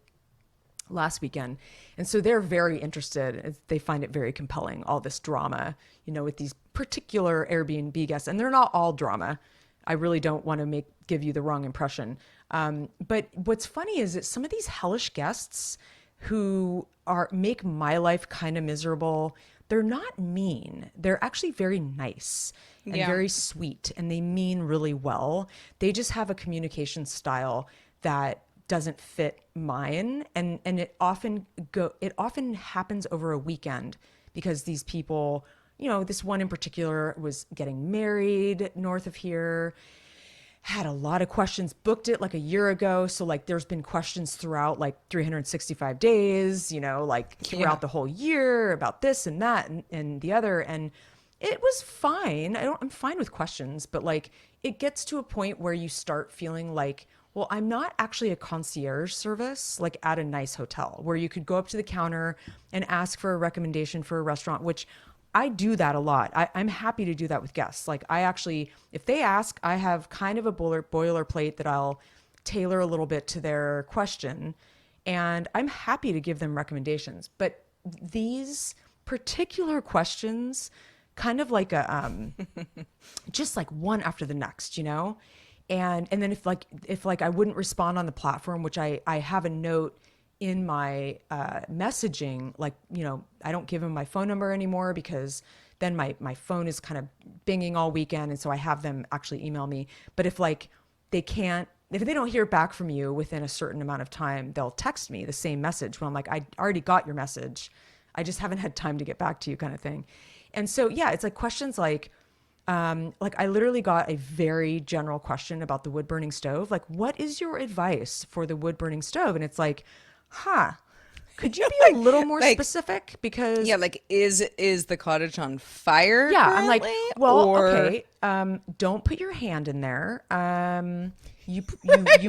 last weekend. And so they're very interested. They find it very compelling, all this drama, you know, with these particular Airbnb guests. And they're not all drama. I really don't want to give you the wrong impression. But what's funny is that some of these hellish guests who make my life kind of miserable, they're not mean. They're actually very nice and Yeah. very sweet, and they mean really well. They just have a communication style that doesn't fit mine, and it often happens over a weekend because these people, you know, this one in particular was getting married north of here, had a lot of questions, booked it like a year ago. So like there's been questions throughout like 365 days, you know, like throughout the whole year about this and that and the other. And it was fine. I'm fine with questions, but like it gets to a point where you start feeling like, well, I'm not actually a concierge service like at a nice hotel where you could go up to the counter and ask for a recommendation for a restaurant, which I do that a lot. I'm happy to do that with guests. Like I actually, if they ask, I have kind of a boilerplate that I'll tailor a little bit to their question. And I'm happy to give them recommendations. But these particular questions, kind of like just like one after the next, you know? And then if I wouldn't respond on the platform, which I have a note in my messaging, like, you know, I don't give them my phone number anymore because then my phone is kind of binging all weekend. And so I have them actually email me. But if like if they don't hear back from you within a certain amount of time, they'll text me the same message when I'm like, I already got your message. I just haven't had time to get back to you kind of thing. And so, yeah, it's like questions like I literally got a very general question about the wood burning stove. Like, what is your advice for the wood burning stove? And it's like, could you be a little more specific? Because like is the cottage on fire? yeah, I'm like, currently? well, Or okay, don't put your hand in there. You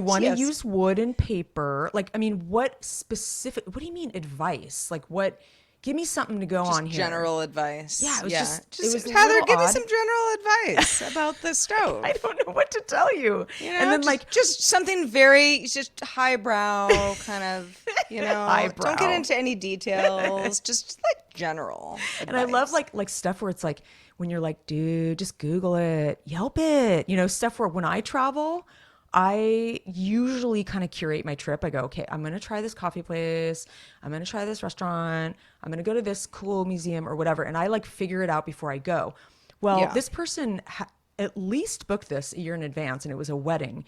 want to Yes. use wood and paper. Like, I mean, what do you mean advice? Like what, give me something to go Just on here. general advice. Yeah, it was just it was a Heather, little give me odd. some general advice about the stove. I don't know what to tell you. You know, And then just something very just highbrow kind of, don't get highbrow. into any details, just like general And I love advice. like stuff where it's like when you're like, dude, just Google it, Yelp it, stuff where when I travel, I usually kind of curate my trip. I go, okay, I'm going to try this coffee place. I'm going to try this restaurant. I'm going to go to this cool museum or whatever. And I like figure it out before I go. Well, Yeah. this person at least booked this a year in advance, and it was a wedding.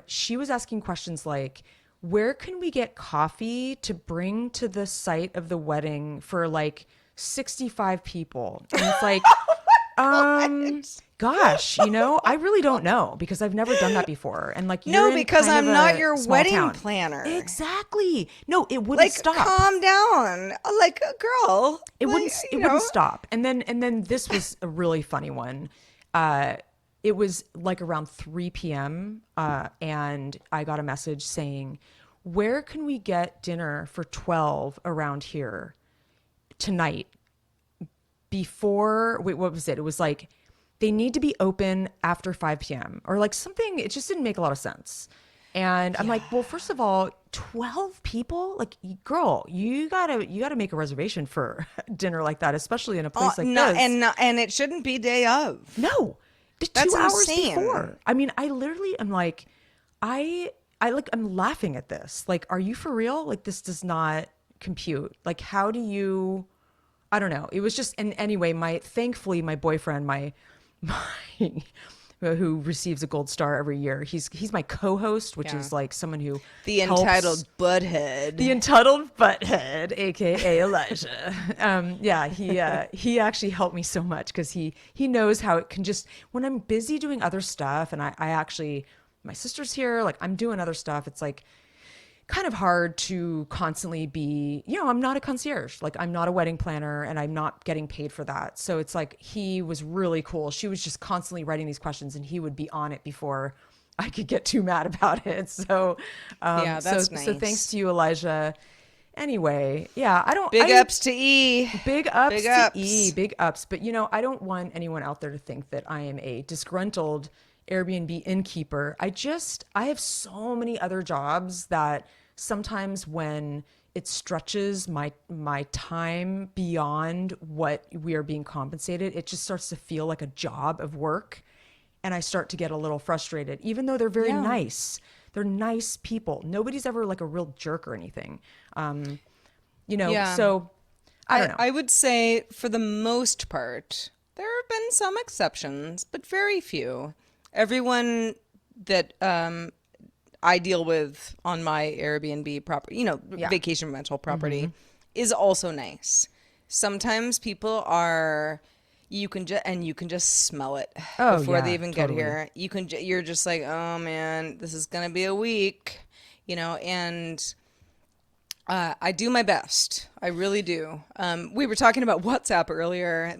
She was asking questions like, where can we get coffee to bring to the site of the wedding for like 65 people? And it's like, gosh, I really don't know because I've never done that before. And like, No, you're in because kind I'm of not a your small wedding town. planner. Exactly. No, it wouldn't Like, stop. calm down. Like a girl. It wouldn't stop. And then this was a really funny one. It was like around 3 p.m. And I got a message saying, where can we get dinner for 12 around here tonight? What was it? It was like, they need to be open after 5 p.m. or like something. It just didn't make a lot of sense. And I'm like, well, first of all, 12 people, like, girl, you gotta make a reservation for dinner like that, especially in a place like no, this. and it shouldn't be day of. No, That's 2 hours insane. before. I mean, I literally am like, I'm laughing at this. Like, are you for real? Like, this does not compute. Like, how do you? I don't know. It was just, and anyway, thankfully my boyfriend, my who receives a gold star every year. He's my co-host, which is like someone who The helps- entitled Butthead. the entitled butthead, aka Elijah. He actually helped me so much because he knows how it can just, when I'm busy doing other stuff, and I actually, my sister's here, like I'm doing other stuff. It's like kind of hard to constantly be, I'm not a concierge. Like I'm not a wedding planner and I'm not getting paid for that. So it's like, he was really cool. She was just constantly writing these questions and he would be on it before I could get too mad about it. So, Yeah, that's nice. So thanks to you, Elijah. Anyway, yeah, Big ups to E. Big ups Big to ups. E, big ups. But I don't want anyone out there to think that I am a disgruntled Airbnb innkeeper. I have so many other jobs that sometimes when it stretches my time beyond what we are being compensated, it just starts to feel like a job of work. And I start to get a little frustrated, even though they're very nice. They're nice people. Nobody's ever like a real jerk or anything. So I don't know. I would say for the most part, there have been some exceptions, but very few. Everyone that I deal with on my Airbnb property, vacation rental property, is also nice. Sometimes people are, you can just smell it before they even get here. You're just like, oh man, this is gonna be a week, and I do my best. I really do. We were talking about WhatsApp earlier.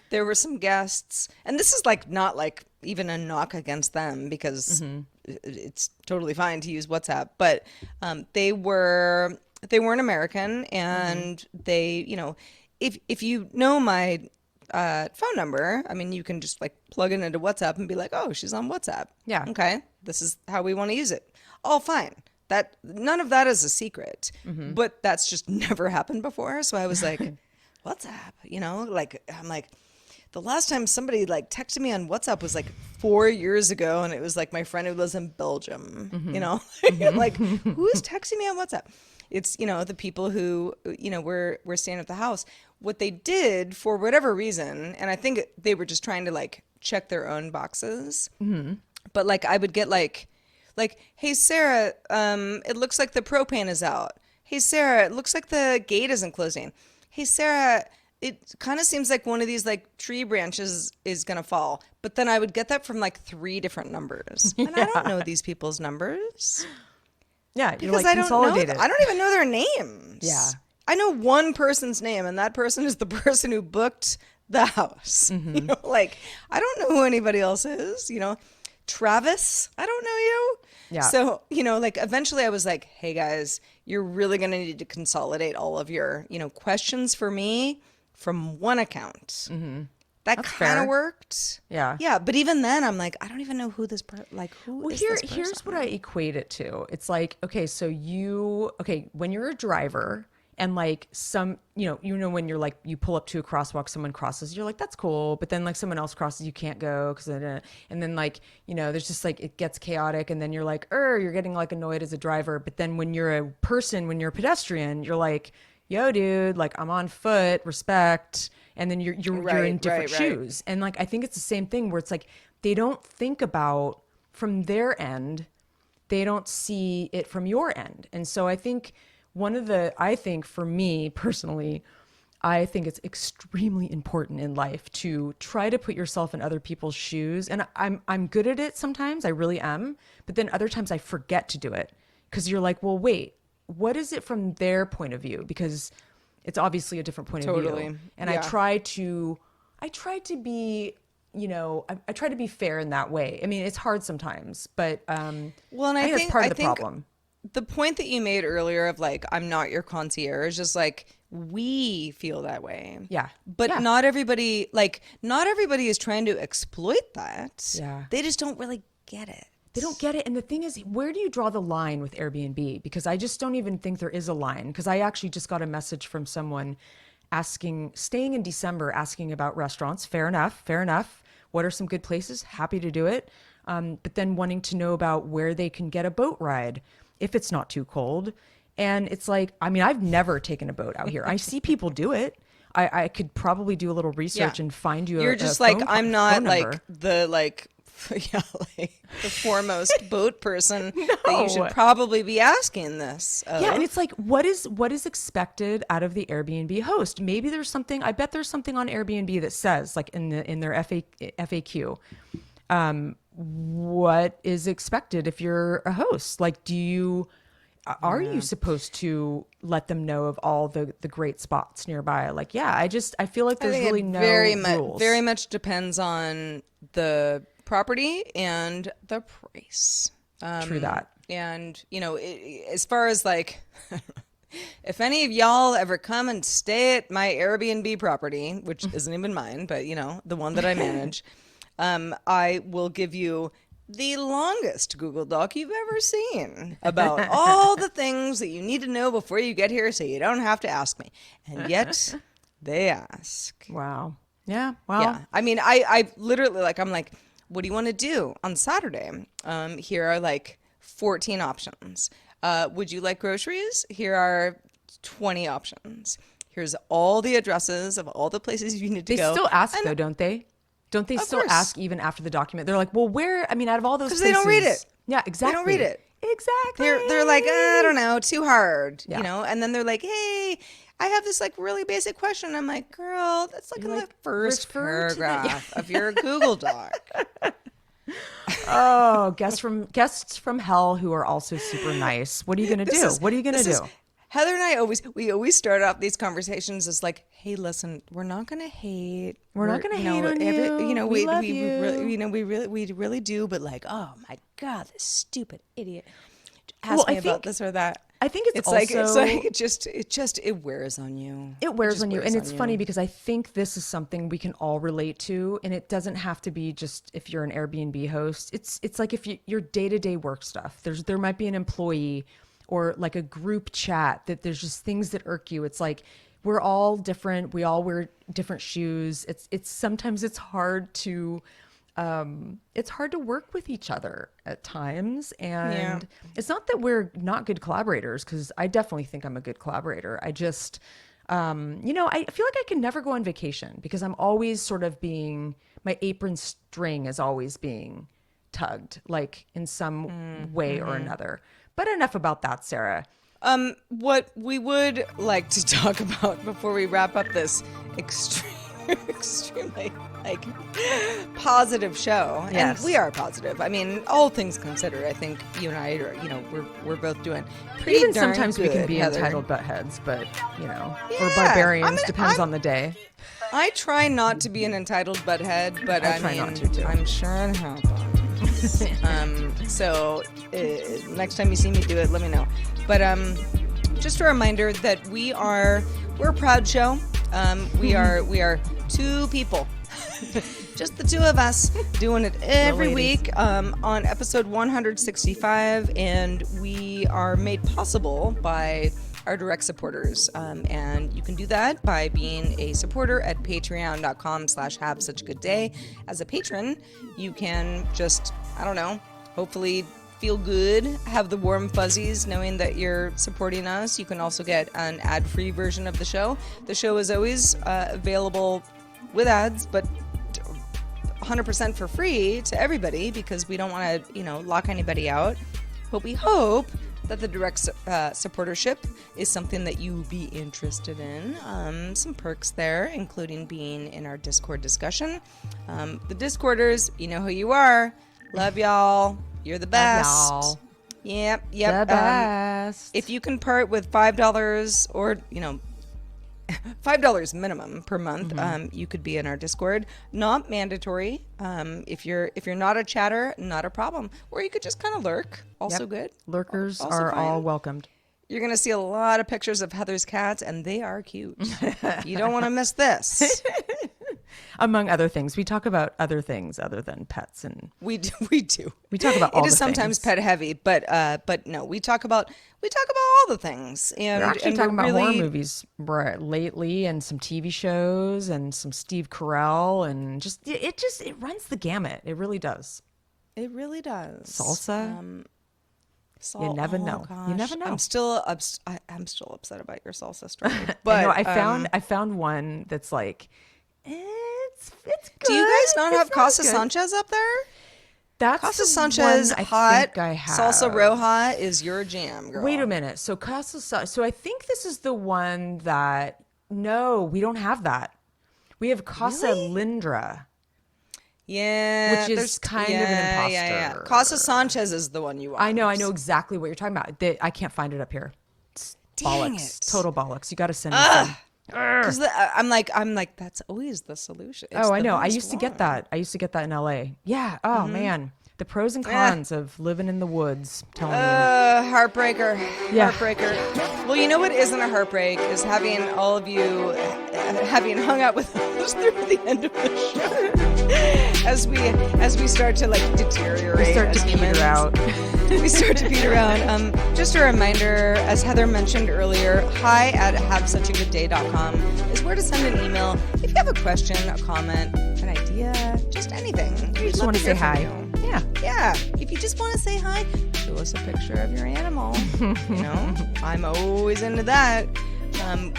There were some guests, and this is like not like even a knock against them because it's totally fine to use WhatsApp. But they weren't American, and they, if you know my phone number, I mean, you can just like plug it into WhatsApp and be like, oh, she's on WhatsApp. Yeah. Okay, this is how we want to use it. All fine. That none of that is a secret, but that's just never happened before. So I was like, WhatsApp, like I'm like, the last time somebody like texted me on WhatsApp was like 4 years ago, and it was like my friend who lives in Belgium. Like who's texting me on WhatsApp? It's the people who were staying at the house. What they did for whatever reason, and I think they were just trying to like check their own boxes. But like I would get like, hey Sarah, it looks like the propane is out. Hey Sarah, it looks like the gate isn't closing. Hey Sarah, it kind of seems like one of these like tree branches is gonna fall. But then I would get that from like 3 different numbers, and I don't know these people's numbers. Yeah, Because you're like I don't know. consolidated. I don't even know their names. Yeah. I know one person's name, and that person is the person who booked the house. Like I don't know who anybody else is. Travis, I don't know you. Yeah. So like eventually I was like, hey guys, you're really going to need to consolidate all of your, questions for me from one account. That kind of worked. Yeah. Yeah, but even then I'm like, I don't even know who this who is this person? Here's what I equate it to. It's like, okay, so when you're a driver and like when you're like, you pull up to a crosswalk, someone crosses, you're like, that's cool. But then like someone else crosses, you can't go and then like, there's just like, it gets chaotic. And then you're like, you're getting like annoyed as a driver. But then when you're a pedestrian, you're like, yo, dude, like I'm on foot, respect. And then you're in different shoes. And like, I think it's the same thing where it's like, they don't think about from their end, they don't see it from your end. And so I think for me personally, I think it's extremely important in life to try to put yourself in other people's shoes. And I'm good at it sometimes, I really am. But then other times I forget to do it because you're like, well, wait, what is it from their point of view? Because it's obviously a different point of view. And I try to be, I try to be fair in that way. I mean, it's hard sometimes, but well, and I think that's part of the problem. The point that you made earlier of like, I'm not your concierge, is just we feel that way. Yeah. But not everybody is trying to exploit that. Yeah. They just don't really get it. They don't get it. And the thing is, where do you draw the line with Airbnb? Because I just don't even think there is a line. Because I actually just got a message from someone staying in December, asking about restaurants. Fair enough. What are some good places? Happy to do it. But then wanting to know about where they can get a boat ride if it's not too cold. And it's like, I mean, I've never taken a boat out here. I see people do it. I could probably do a little research and find you You're just like, I'm not like the the foremost boat person that you should probably be asking this of. Yeah, and it's like, what is expected out of the Airbnb host? Maybe there's something. I bet there's something on Airbnb that says, like in their FAQ, what is expected if you're a host? Like, are you supposed to let them know of all the great spots nearby? Like, I feel like there's really no rules. Very much depends on the property and the price. True that. And, as far as like, if any of y'all ever come and stay at my Airbnb property, which isn't even mine, but, the one that I manage, I will give you the longest Google Doc you've ever seen about all the things that you need to know before you get here so you don't have to ask me. And yet they ask. Wow. Yeah. Well. Yeah. I mean, I literally I'm like, what do you want to do on Saturday? Here are 14 options. Would you like groceries? Here are 20 options. Here's all the addresses of all the places you need to go. They still ask though, don't they? Don't they still ask even after the document? They're like, well, where? I mean, out of all those places. Because they don't read it. Yeah, exactly. They don't read it. Exactly. They're like, I don't know, too hard, And then they're like, hey, I have this really basic question. I'm like, girl, that's in the first paragraph of your Google Doc. Oh, guests from hell who are also super nice. What are you gonna do? What are you gonna do? Heather and I always start off these conversations as like, hey, listen, we're not gonna hate. We're not gonna hate on you. We love you. We really do, but oh my God, this stupid idiot asked me about this or that. I think it wears on you. It wears on you. And it's funny because I think this is something we can all relate to. And it doesn't have to be just if you're an Airbnb host. It's like if your day-to-day work stuff, there might be an employee or like a group chat that there's just things that irk you. It's like, we're all different. We all wear different shoes. Sometimes it's hard to work with each other at times. And it's not that we're not good collaborators, because I definitely think I'm a good collaborator. I just, I feel like I can never go on vacation because I'm always sort of my apron string is always being tugged, like in some way or another. But enough about that, Sarah. What we would like to talk about before we wrap up this extremely positive show, yes. And we are positive. I mean, all things considered, I think you and I are, we're both doing pretty Even darn sometimes good, we can be Heather. entitled buttheads, but or barbarians, depends on the day. I try not to be an entitled butthead, but I try mean, not to too. I'm sure it happens. So next time you see me do it, let me know. But just a reminder that we're a proud show. We are two people, just the two of us, doing it every week on episode 165, and we are made possible by our direct supporters, and you can do that by being a supporter at patreon.com/havesuchagoodday. As a patron, you can just, I don't know, hopefully feel good, have the warm fuzzies knowing that you're supporting us. You can also get an ad-free version of the show. The show is always available with ads, but 100% for free to everybody, because we don't want to, lock anybody out. But we hope that the direct supportership is something that you be interested in. Some perks there, including being in our Discord discussion. The Discorders, you know who you are. Love y'all. You're the best. Love y'all. Yep. The best. If you can part with $5 or, $5 minimum per month, you could be in our Discord. Not mandatory. If you're not a chatter, not a problem. Or you could just kind of lurk. Also good. Lurkers also are fine. all welcomed. You're going to see a lot of pictures of Heather's cats, and they are cute. You don't want to miss this. Among other things, we talk about other things other than pets, and we do. We talk about all it the is sometimes things. pet heavy, but no, we talk about all the things. And We're actually talking about really horror movies lately, and some TV shows, and some Steve Carell, and it runs the gamut. It really does. It really does. Salsa. You never know. Gosh. You never know. I'm still upset about your salsa story. But I found one that's like, it's good. Do you guys not have Casa good. Sanchez up there? That's Casa the Sanchez one hot think I have. salsa roja is your jam, girl. Wait a minute. So so I think this is the one that, no, we don't have that. We have Casa Really? Lindra. Yeah, Which is kind of an imposter. Yeah. Casa Sanchez is the one you want. I know exactly what you're talking about. I can't find it up here. It's Dang bollocks. it. Total bollocks. You got to send me some. Because I'm like, that's always the solution. It's I the know. I best used to get one. that. I used to get that in LA. Yeah. Oh man. The pros and cons of living in the woods. I'm telling you. Heartbreaker. Yeah. Heartbreaker. Well, you know what isn't a heartbreak is having all of you having hung out with us through the end of the show. As we start to like deteriorate. We start as to humans. peter out. We start to beat around. Just a reminder, as Heather mentioned earlier, hi@havesuchagoodday.com is where to send an email if you have a question, a comment, an idea, just anything. You just want to say hi. Yeah. Yeah. If you just want to say hi, show us a picture of your animal. I'm always into that.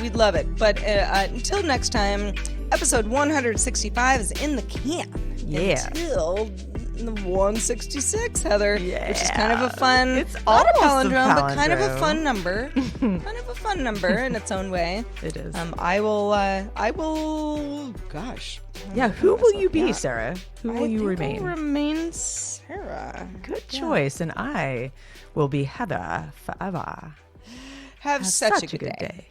We'd love it. But until next time, episode 165 is in the can. Yeah. Until the 166, Heather, which is kind of a fun, It's not a almost a palindrome, but kind of a palindrome. fun number. Kind of a fun number in its own way. It is. I will, gosh. Yeah. Who will you be, Sarah? Who will I you think remain? I'll remain Sarah. Good choice. And I will be Heather forever. Have such a good day.